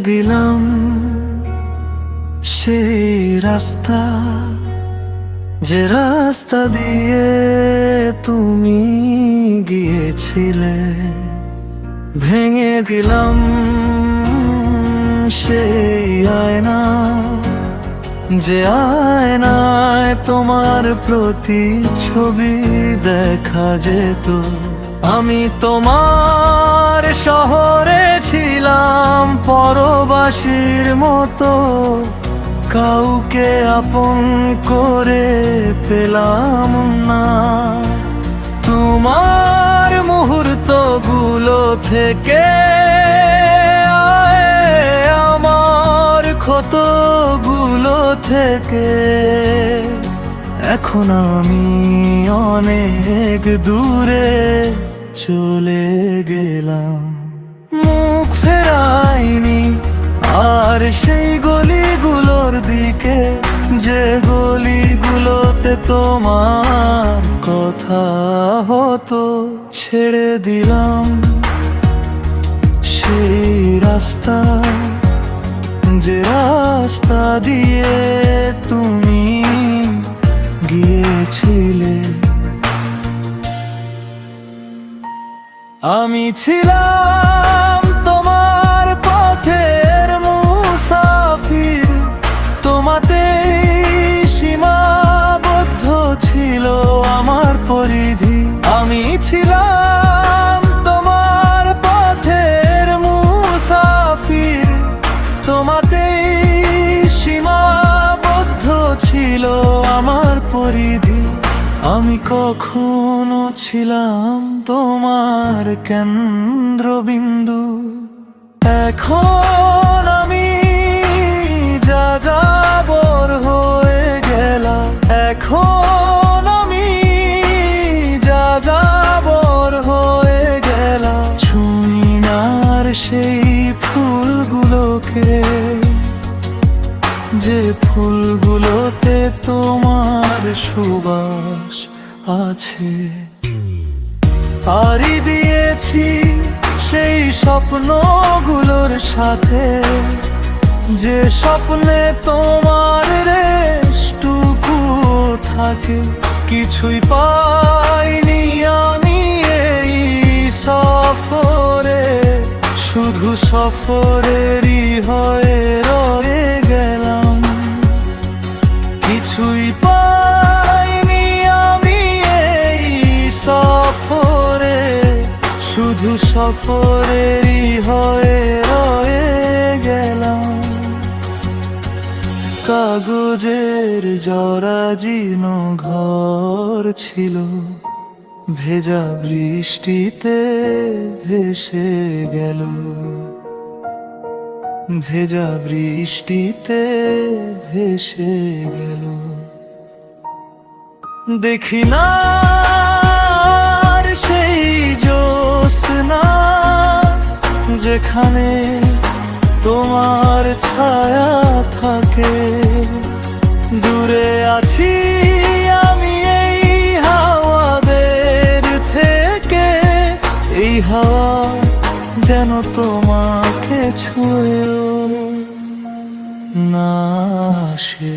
দিলাম সেই রাস্তা, যে রাস্তা দিয়ে তুমি গিয়েছিলে। ভেঙে দিলাম সেই আয়না, যে আয়নায় তোমার প্রতিচ্ছবি দেখা যেত। আমি তোমার শহরে ছিলাম পরবাসীর মতো, কাউকে আপন করে পেলাম না। তোমার মুহূর্তগুলো থেকে আমার ক্ষতগুলো থেকে এখন আমি অনেক দূরে চলে গেলাম। মুখ ফেরাইনি আর সেই গলিগুলোর দিকে, যে গলিগুলোতে তোমার কথা হতো। ছেড়ে দিলাম সেই রাস্তা, যে রাস্তা দিয়ে তুমি গিয়েছিলে। আমি ছিলাম তোমার পথের মুসাফির, তোমাতেই সীমাবদ্ধ ছিল আমার পরিধি। আমি ছিলাম তোমার পথের মুসাফির, তোমাতেই সীমাবদ্ধ ছিল আমার পরিধি। আমি কখনো ছিলাম তোমার কেন্দ্রবিন্দু। এখন আমি যাযাবর হয়ে গেলাম, এখন আমি যাযাবর হয়ে গেলাম। ছুঁইনার সেই ফুলগুলোকে, যে ফুলগুলোতে তোমার সুবাস আছে। পাড়ি দিয়েছি সেই স্বপ্নগুলোর সাথে, যে স্বপ্নে তোমার রেশটুকু থাকে। কিছুই পাইনি আমি এই সফরে, শুধু সফরেরই হয়ে রয়ে গেলাম। কিছুই পাইনি আমি এই সফরে, শুধু সফরেরই হয়ে রয়ে গেলাম। কাগজের জরাজীর্ণ ঘর ছিল, ভেজা বৃষ্টিতে ভেসে গেল। ভেজা বৃষ্টিতে ভেসে গেল। দেখি না আর সেই জ্যোৎস্না, যেখানে তোমার ছায়া থাকে। দূরে আছি আমি এই হাওয়াদের থেকে, এই হাওয়া যেন তোমাকে ছুঁয়েও না আসে।